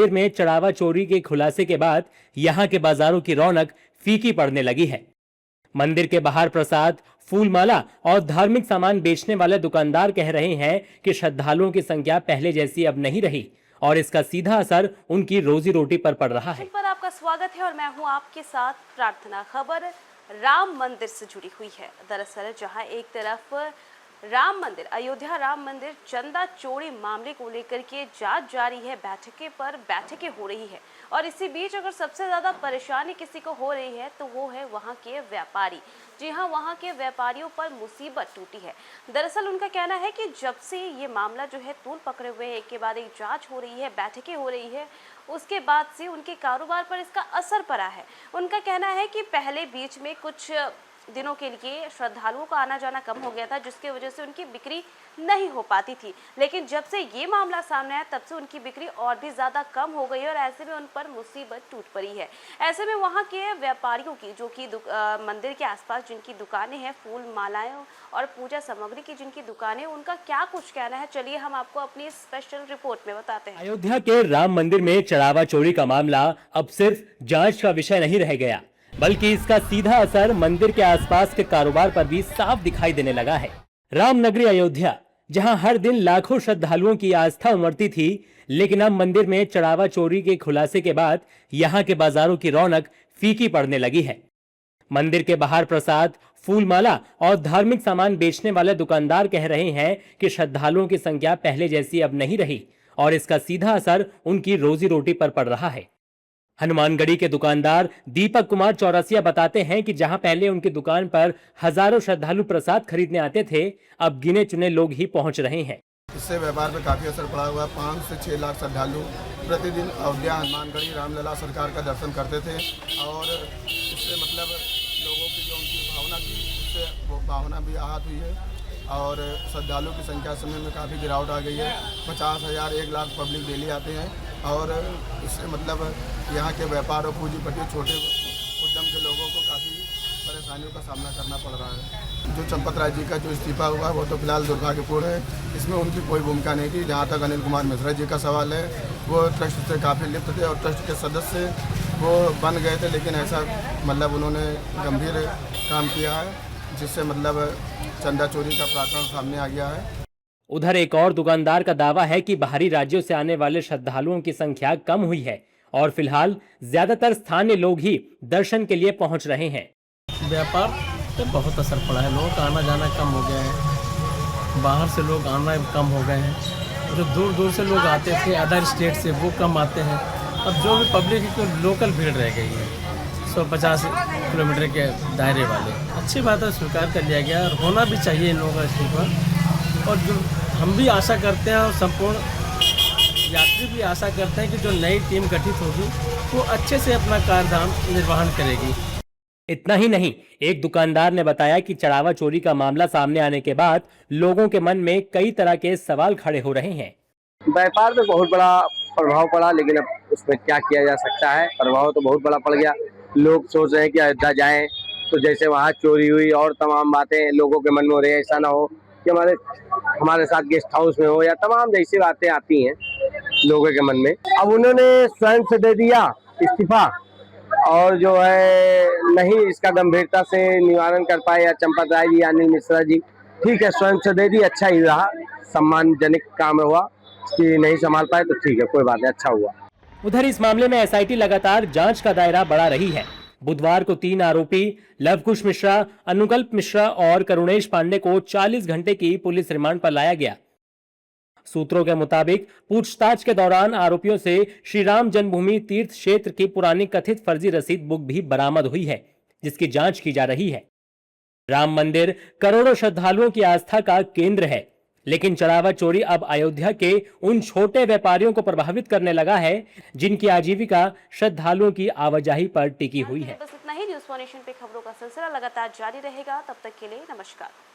मंदिर में चढ़ावा चोरी के खुलासे के बाद यहां के बाजारों की रौनक फीकी पड़ने लगी है। मंदिर के बाहर प्रसाद, फूलमाला और धार्मिक सामान बेचने वाले दुकानदार कह रहे हैं कि श्रद्धालुओं की संख्या पहले जैसी अब नहीं रही और इसका सीधा असर उनकी रोजी रोटी पर पड़ रहा है। पर आपका स्वागत है और मैं हूं आपके साथ प्रार्थना। खबर राम मंदिर से जुड़ी हुई है। दरअसल जहां एक तरफ राम मंदिर, अयोध्या राम मंदिर चंदा चोरी मामले को लेकर के जांच जारी है, बैठकें हो रही है और इसी बीच अगर सबसे ज्यादा परेशानी किसी को हो रही है तो वो है वहां के व्यापारी। जी हां, वहां के व्यापारियों पर मुसीबत टूटी है। दरअसल उनका कहना है कि जब से ये मामला जो है तूल पकड़े हुए है, एक के बाद एक जांच हो रही है, बैठकें हो रही है, उसके बाद से उनके कारोबार पर इसका असर पड़ा है। उनका कहना है कि पहले बीच में कुछ दिनों के लिए श्रद्धालुओं का आना जाना कम हो गया था, जिसकी वजह से उनकी बिक्री नहीं हो पाती थी, लेकिन जब से ये मामला सामने आया तब से उनकी बिक्री और भी ज्यादा कम हो गई है और ऐसे में उन पर मुसीबत टूट पड़ी है। ऐसे में वहां के व्यापारियों की, जो कि मंदिर के आसपास जिनकी दुकानें हैं, फूल मालाएं और पूजा सामग्री की जिनकी दुकानें, उनका क्या कुछ कहना है, चलिए हम आपको अपनी स्पेशल रिपोर्ट में बताते हैं। अयोध्या के राम मंदिर में चढ़ावा चोरी का मामला अब सिर्फ जांच का विषय नहीं रह गया, बल्कि इसका सीधा असर मंदिर के आसपास के कारोबार पर भी साफ दिखाई देने लगा है। रामनगरी अयोध्या, जहां हर दिन लाखों श्रद्धालुओं की आस्था उमड़ती थी, लेकिन अब मंदिर में चढ़ावा चोरी के खुलासे के बाद यहां के बाजारों की रौनक फीकी पड़ने लगी है। मंदिर के बाहर प्रसाद, फूलमाला और धार्मिक सामान बेचने वाले दुकानदार कह रहे हैं कि श्रद्धालुओं की संख्या पहले जैसी अब नहीं रही और इसका सीधा असर उनकी रोजी रोटी पर पड़ रहा है। हनुमानगढ़ी के दुकानदार दीपक कुमार चौरसिया बताते हैं कि जहां पहले उनकी दुकान पर हजारों श्रद्धालु प्रसाद खरीदने आते थे, अब गिने चुने लोग ही पहुंच रहे हैं। इससे व्यापार पर काफ़ी असर पड़ा हुआ है। 5 से 6 लाख श्रद्धालु प्रतिदिन अयोध्या हनुमानगढ़ी रामलला सरकार का दर्शन करते थे और इससे मतलब लोगों की जो उनकी भावना थी, उससे वो भावना भी आहत हुई है और श्रद्धालुओं की संख्या समय में काफ़ी गिरावट आ गई है। 50,000 1 लाख पब्लिक डेली आते हैं और इससे मतलब यहाँ के व्यापार और पूंजीपति छोटे उद्यम के लोगों को काफ़ी परेशानियों का सामना करना पड़ रहा है। जो चंपत राय जी का जो इस्तीफा हुआ वो तो फिलहाल दुर्भाग्यपूर्ण है, इसमें उनकी कोई भूमिका नहीं थी। जहाँ तक अनिल कुमार मिश्रा जी का सवाल है, वो ट्रस्ट से काफ़ी लिप्त थे और ट्रस्ट के सदस्य वो बन गए थे, लेकिन ऐसा मतलब उन्होंने गंभीर काम किया है जिससे मतलब चंदा चोरी का प्रकरण सामने आ गया है। उधर एक और दुकानदार का दावा है कि बाहरी राज्यों से आने वाले श्रद्धालुओं की संख्या कम हुई है और फिलहाल ज्यादातर स्थानीय लोग ही दर्शन के लिए पहुंच रहे हैं। व्यापार पे बहुत असर पड़ा है, लोगों का आना जाना कम हो गया है, बाहर से लोग आना कम हो गए हैं, जो दूर दूर से लोग आते थे अदर स्टेट से वो कम आते हैं। अब जो भी पब्लिक है तो लोकल भीड़ रह गई है, 150 किलोमीटर के दायरे वाले। अच्छी बात है, स्वीकार कर लिया गया और होना भी चाहिए इन लोगों का इस्तीफा। और जो हम भी आशा करते हैं और संपूर्ण यात्री भी आशा करते हैं कि जो नई टीम गठित होगी वो अच्छे से अपना कार्यधाम निर्वहन करेगी। इतना ही नहीं, एक दुकानदार ने बताया कि चढ़ावा चोरी का मामला सामने आने के बाद लोगों के मन में कई तरह के सवाल खड़े हो रहे हैं। व्यापार पे बहुत बड़ा प्रभाव पड़ा, लेकिन अब उसमें क्या किया जा सकता है, प्रभाव तो बहुत बड़ा पड़ गया। लोग सोच रहे हैं कि अयोध्या जाएं तो जैसे वहाँ चोरी हुई और तमाम बातें लोगों के मन में हो रही है, ऐसा ना हो कि हमारे साथ गेस्ट हाउस में हो या तमाम जैसी बातें आती हैं लोगों के मन में। अब उन्होंने स्वयं से दे दिया इस्तीफा और जो है नहीं इसका गंभीरता से निवारण कर पाए या चंपत राय जी या अनिल मिश्रा जी, ठीक है स्वयं से दे दी, अच्छा ही रहा, सम्मानजनक काम हुआ। कि नहीं संभाल पाए तो ठीक है, कोई बात नहीं, अच्छा हुआ। उधर इस मामले में एसआईटी लगातार जांच का दायरा बढ़ा रही है। बुधवार को 3 आरोपी लवकुश मिश्रा, अनुकल्प मिश्रा और करुणेश पांडे को 40 घंटे की पुलिस रिमांड पर लाया गया। सूत्रों के मुताबिक पूछताछ के दौरान आरोपियों से श्री राम जन्मभूमि तीर्थ क्षेत्र की पुरानी कथित फर्जी रसीद बुक भी बरामद हुई है, जिसकी जांच की जा रही है। राम मंदिर करोड़ों श्रद्धालुओं की आस्था का केंद्र है, लेकिन चढ़ावा चोरी अब अयोध्या के उन छोटे व्यापारियों को प्रभावित करने लगा है जिनकी आजीविका श्रद्धालुओं की आवाजाही पर टिकी हुई है। बस इतना ही। न्यूज़ 4 नेशन पे खबरों का सिलसिला लगातार जारी रहेगा। तब तक के लिए नमस्कार।